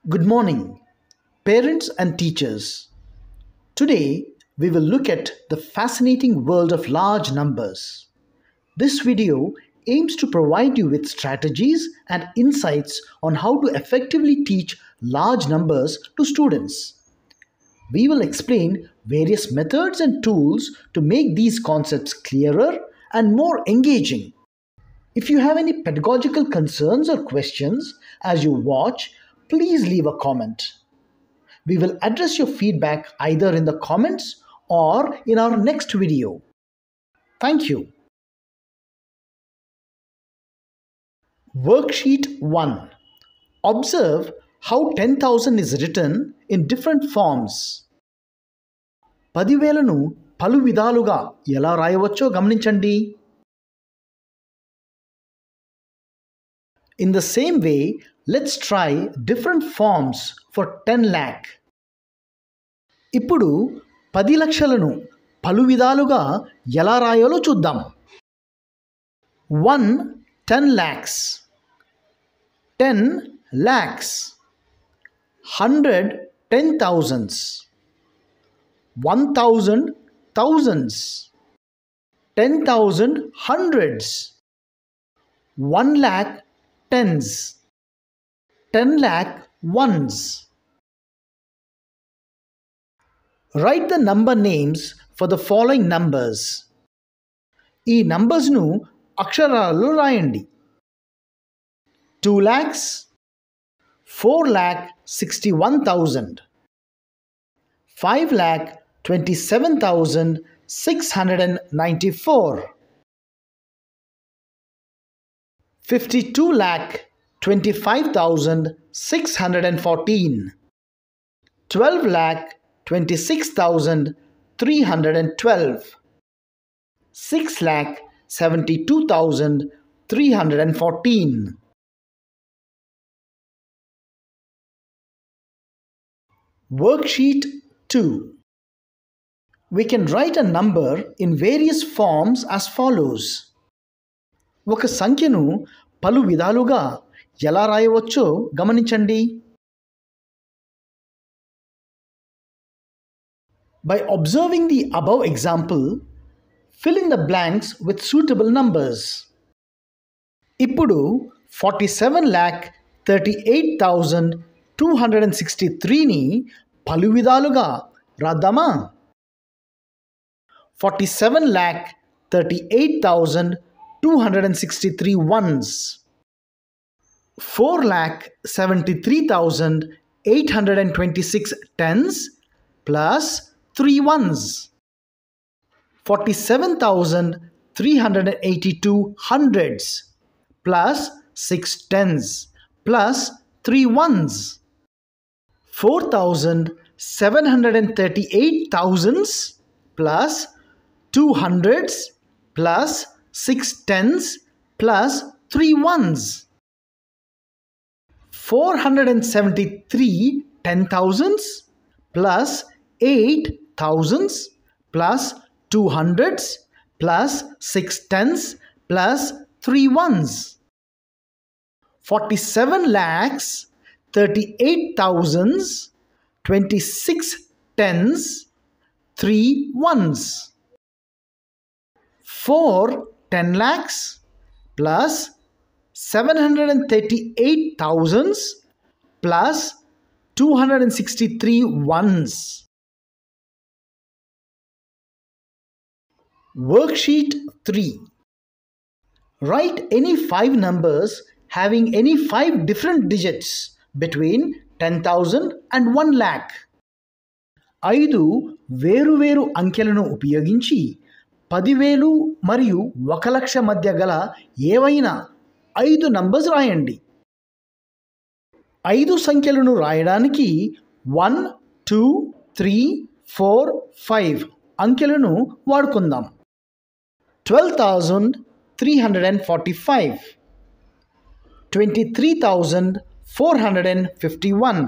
Good morning, parents and teachers. Today, we will look at the fascinating world of large numbers. This video aims to provide you with strategies and insights on how to effectively teach large numbers to students. We will explain various methods and tools to make these concepts clearer and more engaging. If you have any pedagogical concerns or questions as you watch, please leave a comment. We will address your feedback either in the comments or in our next video. Thank you. Worksheet 1. Observe how 10,000 is written in different forms. 10,000ను పలు విధాలుగా ఎలా రాయవచ్చో గమనించండి. In the same way, let's try different forms for 10 lakh. ఇప్పుడు 10 లక్షలను పలు విధాలుగా ఎలా రాయాలో చూద్దాం. 1 10 lakhs, 10 lakhs, 100 10,000s, 1,000 thousands, 10,000 hundreds, 1 lakh tens, 10 lakh ones. Write the number names for the following numbers. ఈ నంబర్స్ను అక్షరాలలో రాయండి. 2 lakhs, 4 lakh 61,000, 5 lakh 27,694, 52 lakh 25,614, 12 lakh 26,312, 6 lakh 72,314. Worksheet 2. We can write a number in various forms as follows. ఒక సంఖ్యను పలు విధాలుగా ఎలా రాయవచ్చో గమనించండి. By observing the above example, fill in the blanks with suitable numbers. ఇప్పుడు 47,38,263ని పలు విధాలుగా రాద్దామా? 47,38,263 ones, 4,73,826 tens plus 3 ones, 47,382 hundreds plus 6 tens plus 3 ones, 4,738 thousands plus 2 hundreds plus 6 tens plus 3 ones, 473 ten thousands plus 8 thousands plus 2 hundreds plus 6 tens plus 3 ones, 47 lakhs 38 thousands 26 tens 3 ones, 4 10 lakhs plus 738 thousands plus 263 ones. Worksheet 3. Write any 5 numbers having any 5 different digits between 10,000 and 1 lakh. 5 వేరు అంకెలను ఉపయోగించి 10,000 మరియు 1 లక్ష మధ్య గల ఏవైనా 5 numbers రాయండి. 5 సంఖ్యలను రాయడానికి 1 2 3 4 5 అంకెలను వాడుకుందాం. 12,345, 23,451,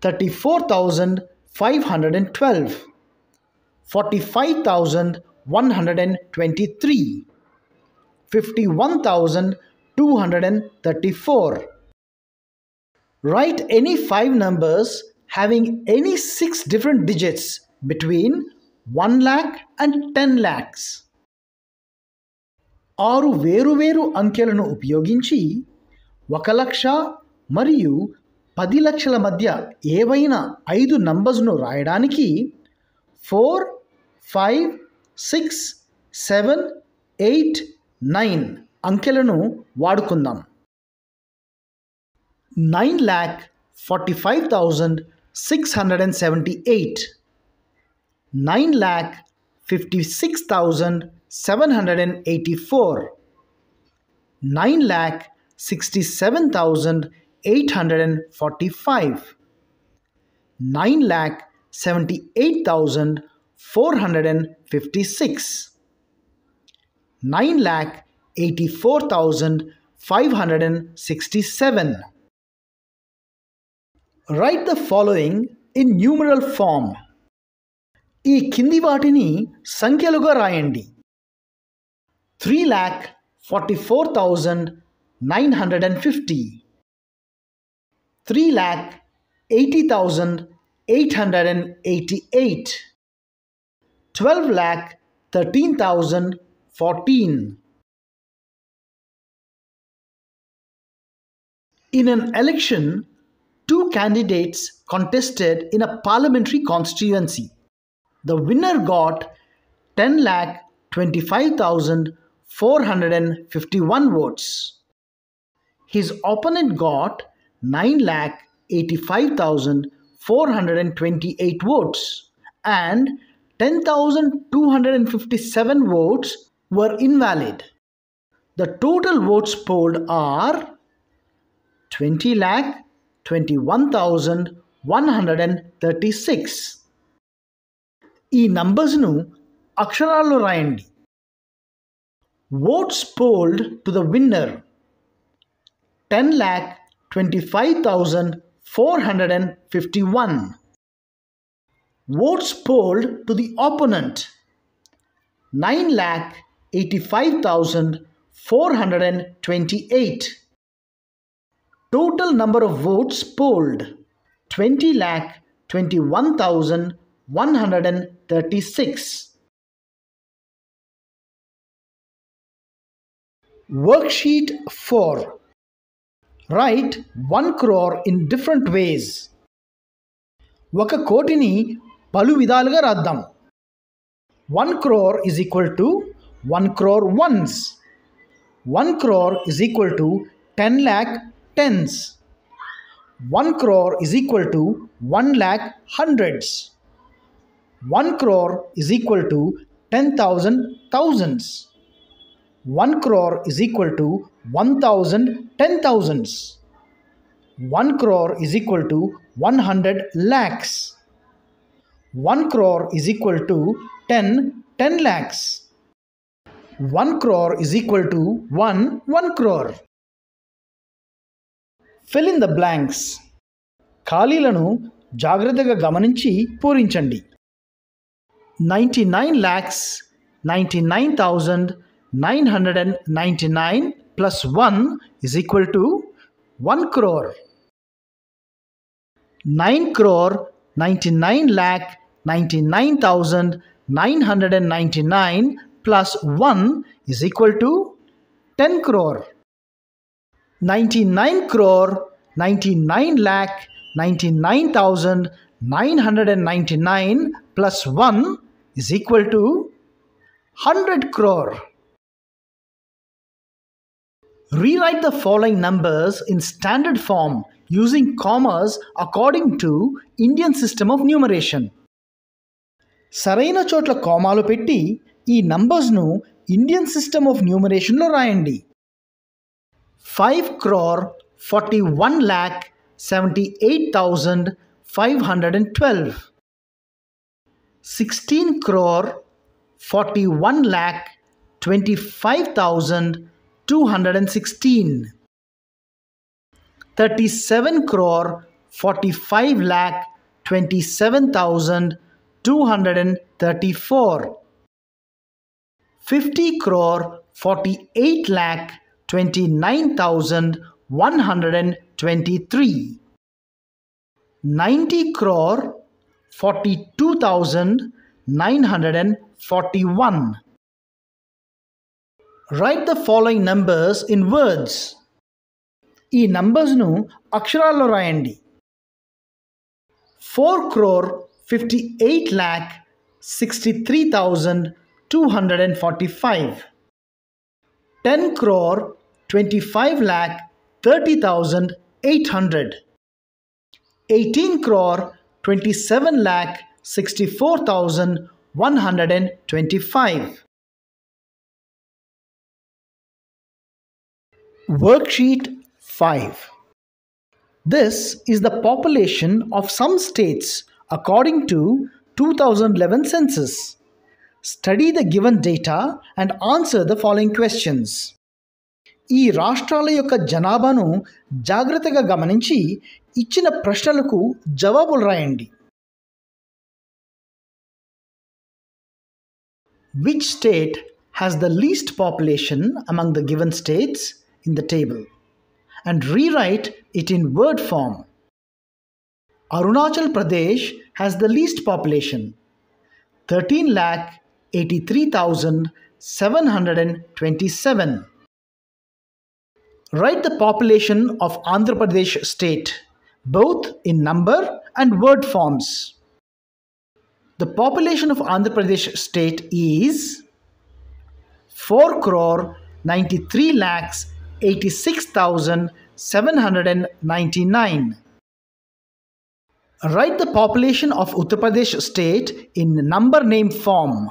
34,512, 45,123, 51,234. Write any 5 numbers having any 6 different digits between 1 lakh and 10 lakhs. 6 వేరువేరు అంకెలను ఉపయోగించి 1 లక్ష మరియు 10 లక్షల మధ్య ఏవైనా 5 నంబర్స్ను రాయడానికి 4, 5, 6, 7, 8, 9 అంకెలను వాడుకుందాం. 9,45,678, 9,56,784, 9,67,845, 9,78,456, 9,84,567. Write the following in numeral form. ఈ కింది వాటిని సంఖ్యలుగా రాయండి. 3,44,950, 3,80,888, 12,13,014. In an election, 2 candidates contested in a parliamentary constituency. The winner got 10,25,451 votes. His opponent got 9,85,428 votes and 10,257 votes were invalid. The total votes polled are 20,21,136. ఈ నంబర్స్ను అక్షరాల్లో రాయండి. Votes polled to the winner 10,25,451. Votes polled to the opponent 9,85,428. Total number of votes polled 20,21,136. Worksheet 4. Write 1 crore in different ways. 1 కోటిని పలు విధాలుగా రాద్దాం. 1 crore is equal to 1 crore ones. 1 crore is equal to 10 lakh tens. 1 crore is equal to 1 lakh hundreds. 1 crore is equal to 10,000 thousands. 1 crore is equal to 1,000 ten thousands. 1 crore is equal to 100 lakhs. 1 crore is equal to 10 lakhs. 1 crore is equal to 1 crore. Fill in the blanks. ఖాళీలను జాగ్రత్తగా గమనించి పూరించండి. 99 lakhs 99,999 plus 1 is equal to 1 crore. 9 crore 99 lakh 99,999 plus 1 is equal to 10 crore. 99 crore 99 lakh 99,999 plus 1 is equal to 100 crore. Rewrite the following numbers in standard form using commas according to Indian system of numeration. సరైన చోట్ల కామాలు పెట్టి ఈ నంబర్స్ను Indian system of న్యూమరేషన్లో రాయండి. 5 crore 41 lakh 78,512. 16 crore 41 lakh 25,216. 37 crore 45 lakh 27,234. 50 crore 48 lakh 29,123. 90 crore 42,941. Write the following numbers in words. ఈ నంబర్స్ను అక్షరాల్లో రాయండి. 4 crore 58 lakh 63,245. 10 crore 25 lakh 30,800. 18 crore 27 lakh 64,125. Worksheet 5. This is the population of some states according to 2011 census. Study the given data and answer the following questions. ఈ రాష్ట్రాల యొక్క జనాభాను జాగ్రత్తగా గమనించి ఇచ్చిన ప్రశ్నలకు జవాబులు రాయండి. Which state has the least population among the given states in the table? And rewrite it in word form. Arunachal Pradesh has the least population, 13,83,727. Write the population of Andhra Pradesh state, both in number and word forms. The population of Andhra Pradesh state is 4 crore 93 lakhs 86,799. Write the population of Uttar Pradesh state in number name form.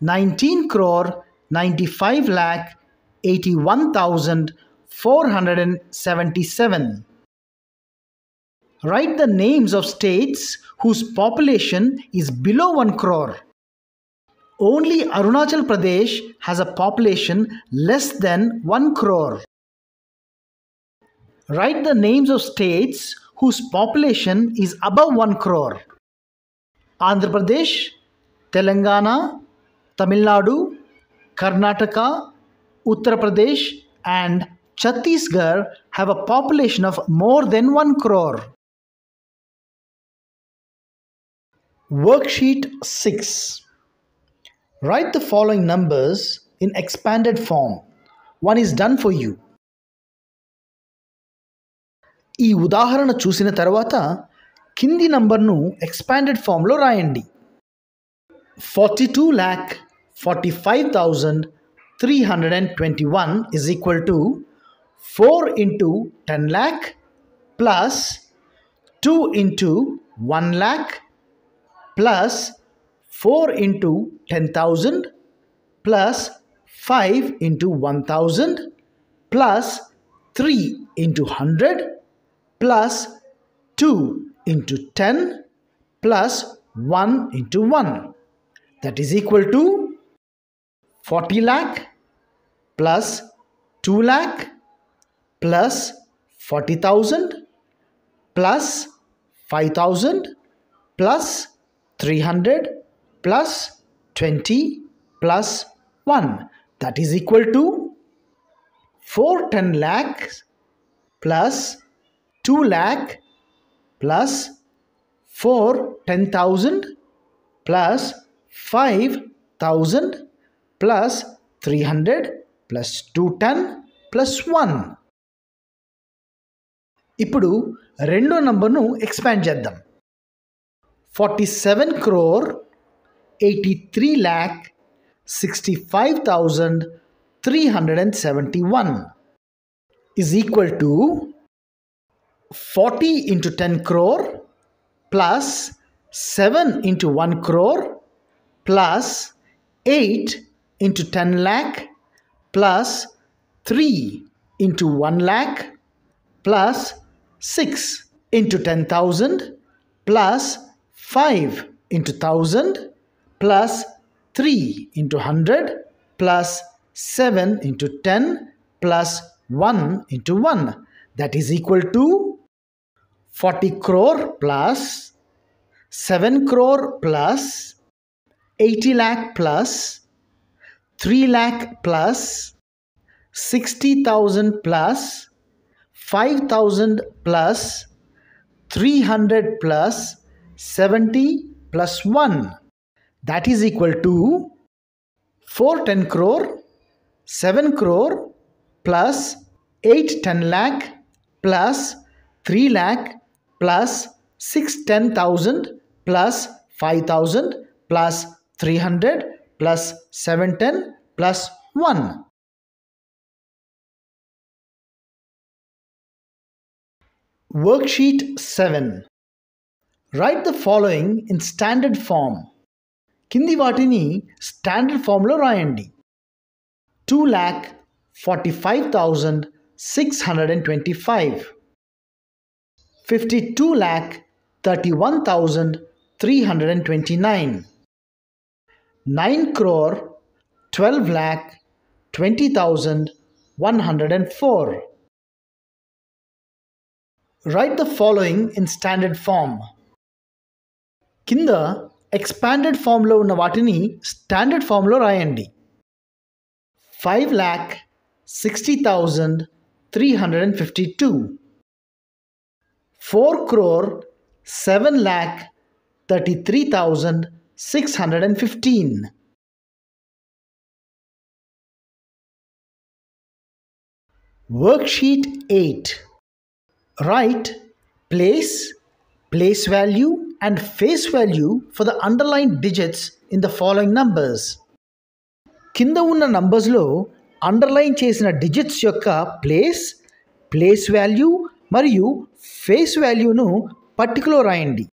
19 crore 95 lakh 81,477. Write the names of states whose population is below 1 crore. Only Arunachal Pradesh has a population less than 1 crore. Write the names of states whose population is above 1 crore. Andhra Pradesh, Telangana, Tamil Nadu, Karnataka, Uttar Pradesh and Chhattisgarh have a population of more than 1 crore. Worksheet 6. Write the following numbers in expanded form. One is done for you. ఈ ఉదాహరణ చూసిన తర్వాత కింది నంబర్ను expanded ఫామ్లో రాయండి. 42,45,321 is equal to 4 into 10 lakh plus 2 into 1 lakh plus 4 into 10,000 plus 5 into 1,000 plus 3 into 100 plus 2 into 10 plus 1 into 1. That is equal to 40 lakh plus 2 lakh plus 40,000 plus 5,000 plus 300 plus 20 plus 1. That is equal to 410 lakhs plus 2 lakh plus 410,000 plus 5,000 plus 300 plus 210 plus 1. ఇప్పుడు రెండో నంబర్ను expand చేద్దాం. 47 crore 83 lakh 65,371 is equal to 40 into 10 crore plus 7 into 1 crore plus 8 into 10 lakh plus 3 into 1 lakh plus 6 into 10,000 plus 5 into 1,000 plus 3 into 100 plus 7 into 10 plus 1 into 1. That is equal to 40 crore plus 7 crore plus 80 lakh plus 3 lakh plus 60,000 plus 5,000 plus 300 plus 70 plus 1. That is equal to 410 crore, 7 crore plus 810 lakh plus 3 lakh plus 610,000 plus 5,000 plus 300 plus 710 plus 1. Worksheet 7. Write the following in standard form. కింది వాటిని standard ఫామ్లో రాయండి. 2,45,625, 52,31,329, 9 crore 12,20,104. Write the following in standard form. కింద expanded ఫామ్లో ఉన్న వాటిని standard ఫామ్లో రాయండి. 5,60,352, 4 crore 7,33,615. Worksheet 8. Write place, place value and face value for the underlined digits in the following numbers. కింద ఉన్న నంబర్స్లో అండర్లైన్ చేసిన డిజిట్స్ యొక్క ప్లేస్, ప్లేస్ వాల్యూ మరియు ఫేస్ వాల్యూను పట్టికలో రాయండి.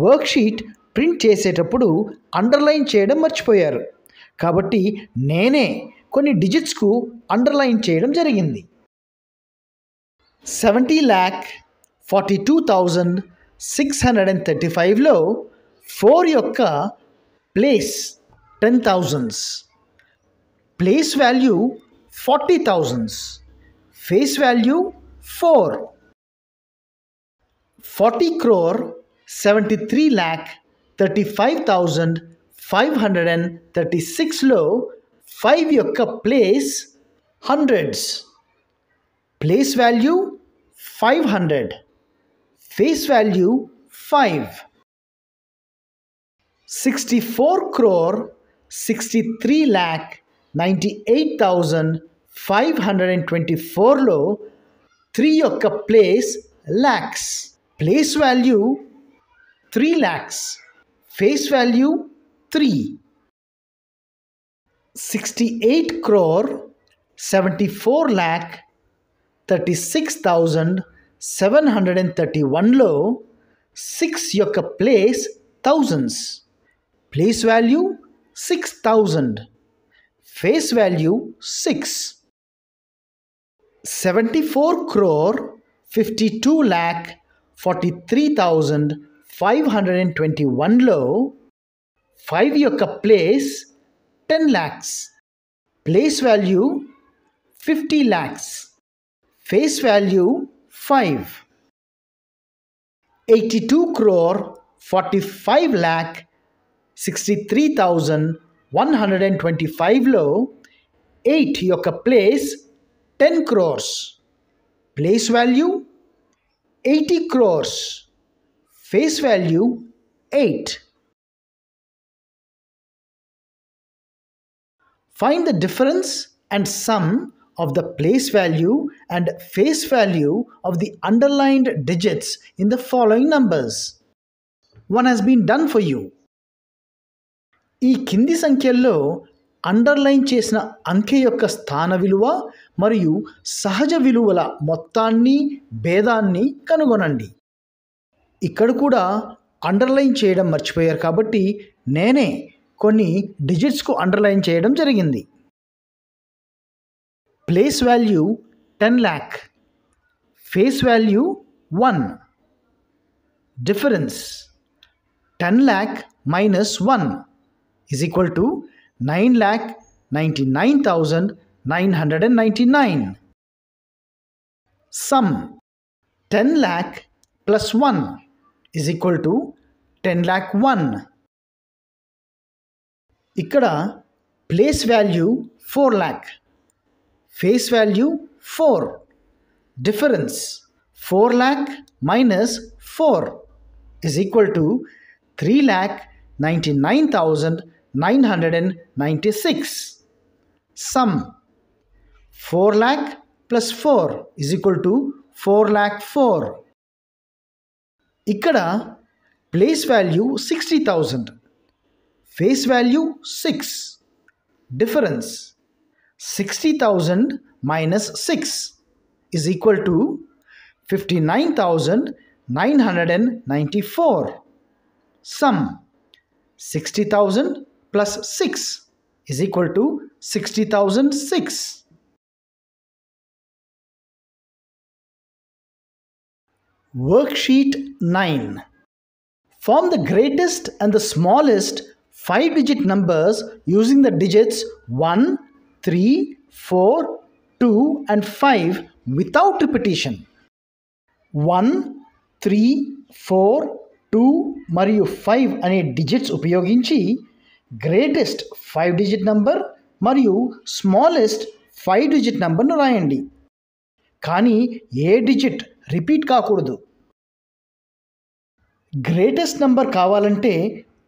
వర్క్షీట్ ప్రింట్ చేసేటప్పుడు అండర్లైన్ చేయడం మర్చిపోయారు కాబట్టి నేనే కొన్ని డిజిట్స్కు అండర్లైన్ చేయడం జరిగింది. 70,42,635లో 4 యొక్క place 10,000s, place value 40,000s, face value 4. 40 crore 73,35,536లో 5 యొక్క place hundreds, place value 500, face value 5. 64 crore 63,98,524లో 3 యొక్క place lakhs, place value 3 lakhs, face value 3. 68 crore 74,36,731లో 6 యొక్క place thousands, place value 6,000, face value 6. 74 crore 52,43,521లో 5 యొక్క place 10 lakhs, place value 50 lakhs, face value 5. 82 crore 45,63,125లో 8 యొక్క place 10 crores, place value 80 crores, face value 8. Find the difference and sum of the place value and face value of the underlined digits in the following numbers. One has been done for you. ఈ కింది సంఖ్యల్లో underline చేసిన అంకె యొక్క స్థాన విలువ మరియు సహజ విలువల మొత్తాన్ని భేదాన్ని కనుగొనండి. ఇక్కడ కూడా అండర్లైన్ చేయడం మర్చిపోయారు కాబట్టి నేనే కొన్ని డిజిట్స్కు అండర్లైన్ చేయడం జరిగింది. Place value 10 lakh, face value 1. Difference 10 lakh minus 1 is equal to 9,99,999. Sum 10 lakh plus 1 is equal to 10 lakh 1. ఇక్కడ place value 4 lakh, face value 4. Difference 4 lakh minus 4 is equal to 3,99,996. Sum 4 lakh plus 4 is equal to 4 lakh 4. ఇక్కడ place value 60,000, face value 6. Difference 60,000 minus 6 is equal to 59,994. Sum 60,000 plus 6 is equal to 60,006. Worksheet 9. Form the greatest and the smallest 5-digit numbers using the digits 1, 3, 4, 2 and 5 without repetition. 1, 3, 4, 2 మరియు 5 అనే digits ఉపయోగించి greatest 5-digit number మరియు smallest 5-digit నంబర్ను రాయండి. కానీ ఏ digit repeat కాకూడదు. Greatest number కావాలంటే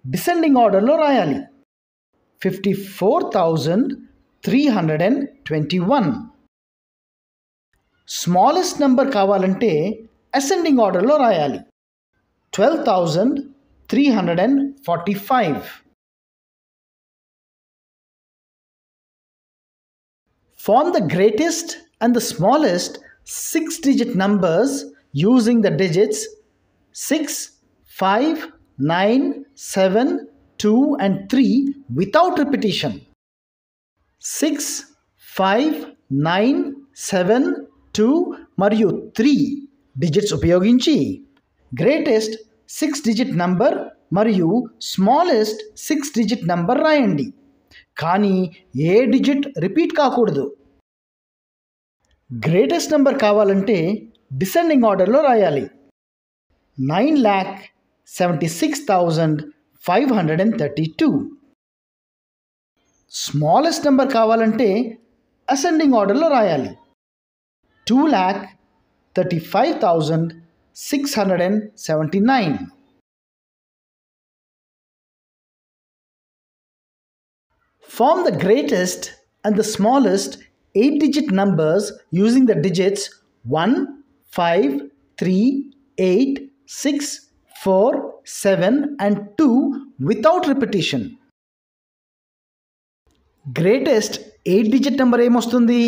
descending ఆర్డర్లో రాయాలి. 54,321. స్మాలెస్ట్ నంబర్ కావాలంటే అసెండింగ్ ఆర్డర్లో రాయాలి. 12,345. Form the greatest and the smallest 6-digit numbers using the digits 6, 5, 9, 7, 2 and 3 without repetition. 6, 5, 9, 7, 2 మరియు 3 డిజిట్స్ ఉపయోగించి గ్రేటెస్ట్ 6-digit నంబర్ మరియు స్మాలెస్ట్ 6-digit నంబర్ రాయండి. కానీ ఏ డిజిట్ రిపీట్ కాకూడదు. గ్రేటెస్ట్ నంబర్ కావాలంటే డిసెండింగ్ ఆర్డర్లో రాయాలి. 9,76,532. స్మాలెస్ట్ నంబర్ కావాలంటే అసెండింగ్ ఆర్డర్లో రాయాలి. 2,35,679. Form the greatest and the smallest 8-digit numbers using the digits 1, 5, 3, 8, 6, 4, 7 and 2 without repetition. Greatest 8-digit number ఏమొస్తుంది?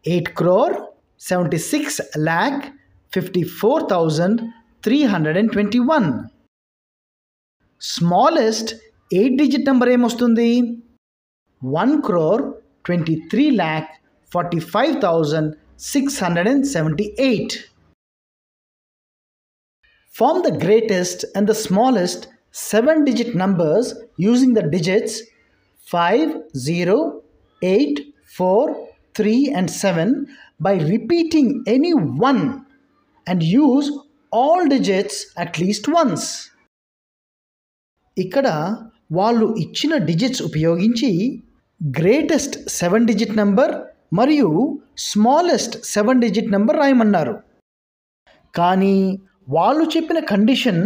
8,76,54,321. Smallest 8-digit number ఏమొస్తుంది? 1,23,45,678. Form the greatest and the smallest 7-digit numbers using the digits 5, 0, 8, 4, 3 and 7 by repeating any one and use all digits at least once. ఇక్కడ వాళ్ళు ఇచ్చిన digits ఉపయోగించి greatest 7-digit number మరియు smallest 7-digit number రాయమన్నారు. కానీ వాళ్ళు చెప్పిన condition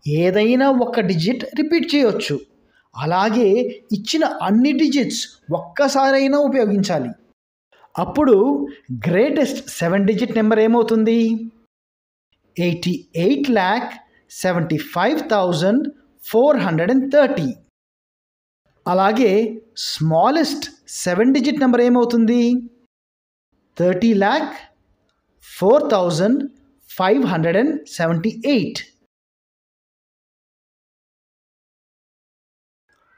ఏదైనా ఒక డిజిట్ రిపీట్ చేయొచ్చు. అలాగే ఇచ్చిన అన్ని డిజిట్స్ ఒక్కసారైనా ఉపయోగించాలి. అప్పుడు గ్రేటెస్ట్ 7-digit నెంబర్ ఏమవుతుంది? 88,75,430. అలాగే స్మాలెస్ట్ 7-digit నెంబర్ ఏమవుతుంది? 30,04,578.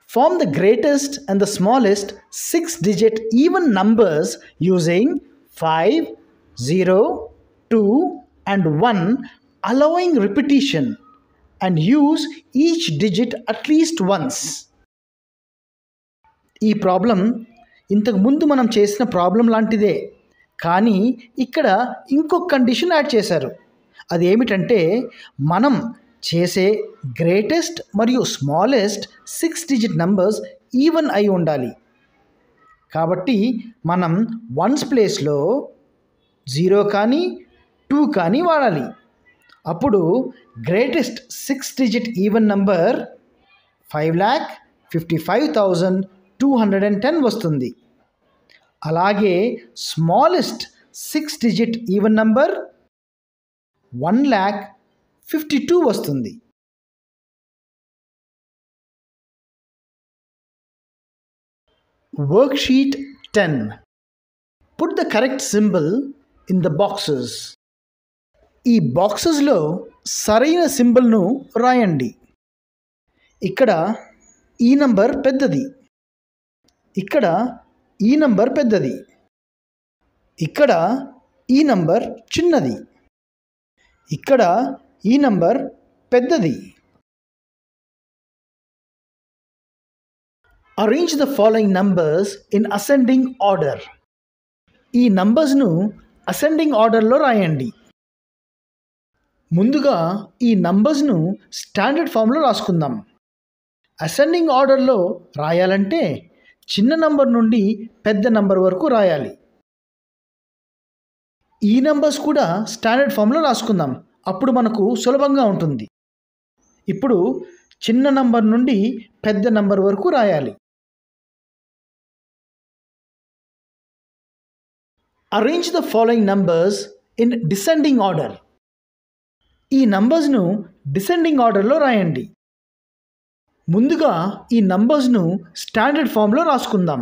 Form the greatest and the smallest 6-digit even numbers using 5, 0, 2 and 1, allowing repetition and use each digit at least once. ఈ ప్రాబ్లం ఇంతకు ముందు మనం చేసిన ప్రాబ్లం లాంటిదే, కానీ ఇక్కడ ఇంకొక కండిషన్ యాడ్ చేశారు. అది ఏమిటంటే మనం చేసే గ్రేటెస్ట్ మరియు స్మాలెస్ట్ 6-digit నంబర్స్ ఈవెన్ అయి ఉండాలి. కాబట్టి మనం వన్స్ ప్లేస్లో 0 కానీ 2 కానీ వాడాలి. అప్పుడు గ్రేటెస్ట్ 6 డిజిట్ ఈవెన్ నంబర్ 5,55,210 వస్తుంది. అలాగే స్మాలెస్ట్ 6 డిజిట్ ఈవెన్ నంబర్ 1,52,000 వస్తుంది. Worksheet 10. Put the correct symbol in the boxes. ఈ బాక్సెస్లో సరైన సింబల్ను రాయండి. ఇక్కడ ఈ నంబర్ పెద్దది, ఇక్కడ ఈ నంబర్ పెద్దది, ఇక్కడ ఈ నంబర్ చిన్నది, ఇక్కడ ఈ నంబర్ పెద్దది. Arrange the following numbers in ascending order. ఈ నంబర్స్ను అసెండింగ్ ఆర్డర్లో రాయండి. ముందుగా ఈ నంబర్స్ను స్టాండర్డ్ ఫామ్లో రాసుకుందాం. అసెండింగ్ ఆర్డర్లో రాయాలంటే చిన్న నంబర్ నుండి పెద్ద నంబర్ వరకు రాయాలి. ఈ నంబర్స్ కూడా స్టాండర్డ్ ఫామ్లో రాసుకుందాం, అప్పుడు మనకు సులభంగా ఉంటుంది. ఇప్పుడు చిన్న నంబర్ నుండి పెద్ద నంబర్ వరకు రాయాలి. Arrange the following numbers in descending order. ఈ నంబర్స్ను డిసెండింగ్ ఆర్డర్లో రాయండి. ముందుగా ఈ నంబర్స్ను స్టాండర్డ్ ఫామ్లో రాసుకుందాం.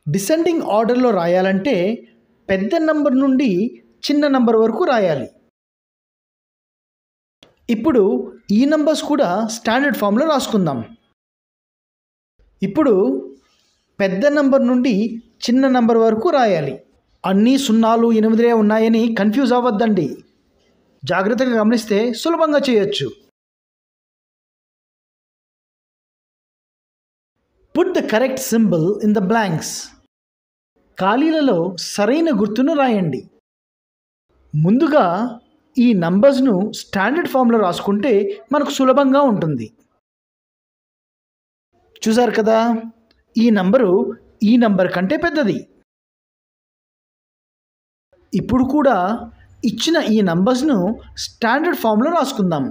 డిసెండింగ్ ఆర్డర్లో రాయాలంటే పెద్ద నంబర్ నుండి చిన్న నంబర్ వరకు రాయాలి. ఇప్పుడు ఈ నంబర్స్ కూడా స్టాండర్డ్ ఫామ్లో రాసుకుందాం. ఇప్పుడు పెద్ద నంబర్ నుండి చిన్న నంబర్ వరకు రాయాలి. అన్నీ 0, 8 ఉన్నాయని కన్ఫ్యూజ్ అవ్వద్దండి. జాగ్రత్తగా గమనిస్తే సులభంగా చేయొచ్చు. Put the correct symbol in the blanks. ఖాళీలలో సరైన గుర్తును రాయండి. ముందుగా ఈ నంబర్స్ను స్టాండర్డ్ ఫామ్లో రాసుకుంటే మనకు సులభంగా ఉంటుంది. చూసారు కదా, ఈ నంబరు ఈ నంబర్ కంటే పెద్దది. ఇప్పుడు కూడా ఇచ్చిన ఈ నంబర్స్ను స్టాండర్డ్ ఫామ్లో రాసుకుందాం.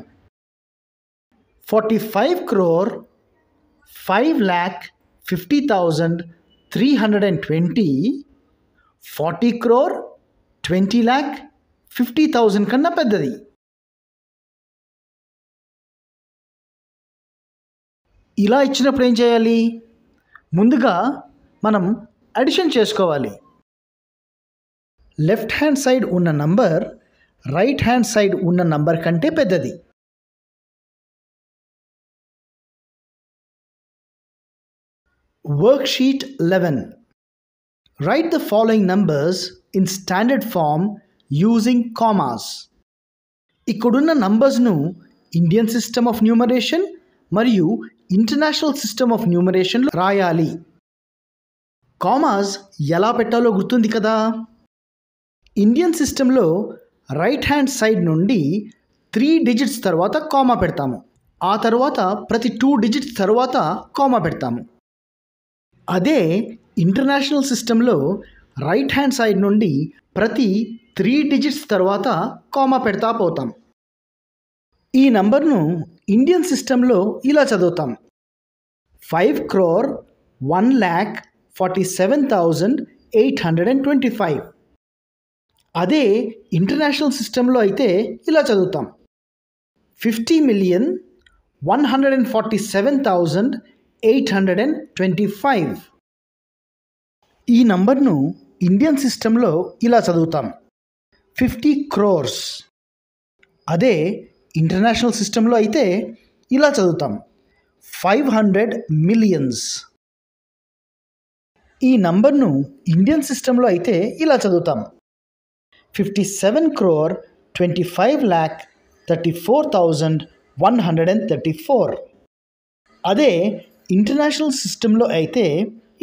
45,05,50,320, 40,20,50,000 కన్నా పెద్దది. ఇలా ఇచ్చినప్పుడు ఏం చేయాలి? ముందుగా మనం అడిషన్ చేసుకోవాలి. లెఫ్ట్ హ్యాండ్ సైడ్ ఉన్న నంబర్ రైట్ హ్యాండ్ సైడ్ ఉన్న నంబర్ కంటే పెద్దది. Worksheet 11. Write the following numbers in standard form using commas. ఇక్కడున్న నంబర్స్ను ఇండియన్ సిస్టమ్ ఆఫ్ న్యూమరేషన్ మరియు ఇంటర్నేషనల్ సిస్టమ్ ఆఫ్ న్యూమరేషన్ రాయాలి. కామాస్ ఎలా పెట్టాలో గుర్తుంది కదా. ఇండియన్ సిస్టంలో రైట్ హ్యాండ్ సైడ్ నుండి 3 డిజిట్స్ తర్వాత కామా పెడతాము. ఆ తర్వాత ప్రతి 2 డిజిట్స్ తర్వాత కామా పెడతాము. అదే ఇంటర్నేషనల్ సిస్టంలో రైట్ హ్యాండ్ సైడ్ నుండి ప్రతి 3 డిజిట్స్ తర్వాత కామా పెడతా పోతాం. ఈ నంబర్ను ఇండియన్ సిస్టంలో ఇలా చదువుతాం: 5,01,47,825. అదే ఇంటర్నేషనల్ సిస్టంలో అయితే ఇలా చదువుతాం: 50,147,825. ఈ నంబర్ను ఇండియన్ సిస్టంలో ఇలా చదువుతాం: 50 crores. అదే ఇంటర్నేషనల్ సిస్టంలో అయితే ఇలా చదువుతాం: 500 millions. ఈ నంబర్ను ఇండియన్ సిస్టంలో అయితే ఇలా చదువుతాం: 57,25,34,134. అదే ఇంటర్నేషనల్ సిస్టంలో అయితే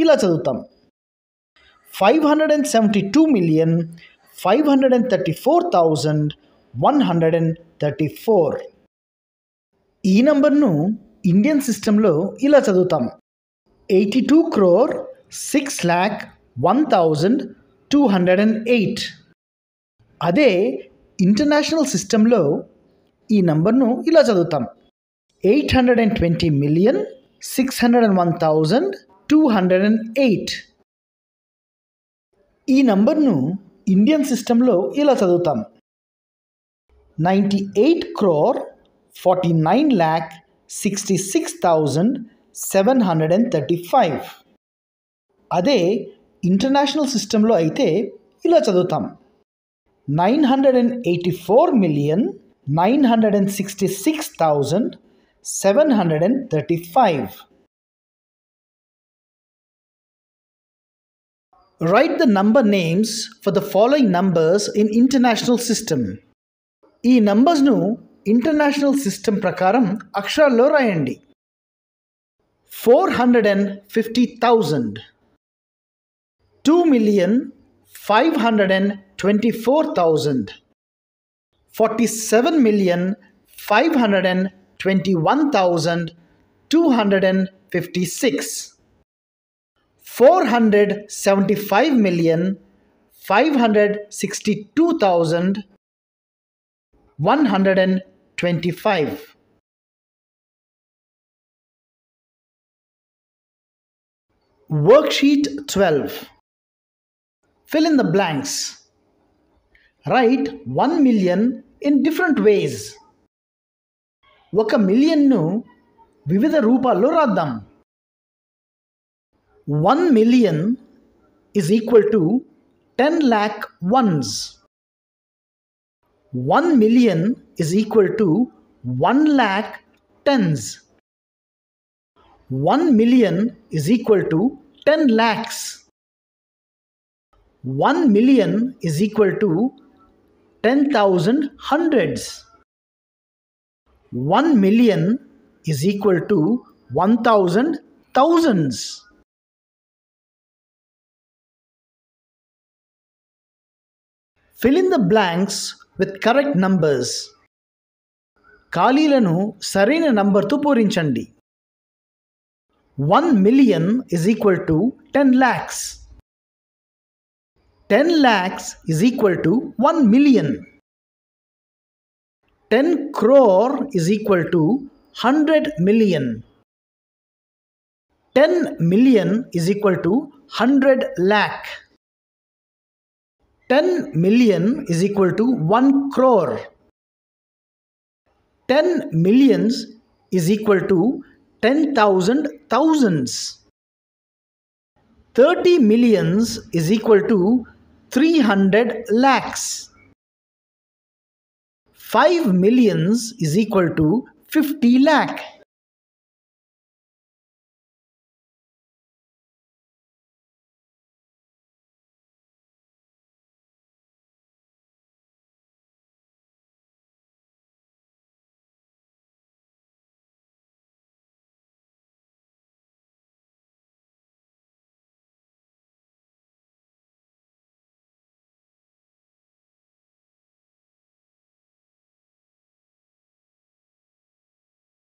ఇలా చదువుతాం: 572,534,134. ఈ నంబర్ను ఇండియన్ సిస్టంలో ఇలా చదువుతాం: 82,06,01,208. అదే ఇంటర్నేషనల్ సిస్టంలో ఈ నంబర్ను ఇలా చదువుతాం: 820,601,208. ఈ నంబర్ను ఇండియన్ సిస్టంలో ఇలా చదువుతాం: 98,49,66,735. అదే ఇంటర్నేషనల్ సిస్టంలో అయితే ఇలా చదువుతాం: 984,966,735. Write the number names for the following numbers in international system. ఈ నంబర్స్ను ఇంటర్నేషనల్ సిస్టమ్ ప్రకారం అక్షరాల్లో రాయండి. 450,000, 2,524,000, 47,521,256, 475,562,125. Worksheet 12. Fill in the blanks. Write 1 million in different ways. 1 మిలియన్ను వివిధ రూపాల్లో రాద్దాం. 1 million is equal to 10 lakh ones. 1 million is equal to 1 lakh tens. 1 million is equal to 10 lakhs. 1 million is equal to 10,000 hundreds. 1 million is equal to 1,000 thousands. Fill in the blanks with correct numbers. ఖాళీలను సరైన నంబర్తో పూరించండి. 1 million is equal to 10 lakhs. 10 lakhs is equal to 1 million. 10 crore is equal to 100 million. 10 million is equal to 100 lakh. 10 million is equal to 1 crore. 10 millions is equal to 10,000 thousands. 30 millions is equal to 300 lakhs. 5 millions is equal to 50 lakh.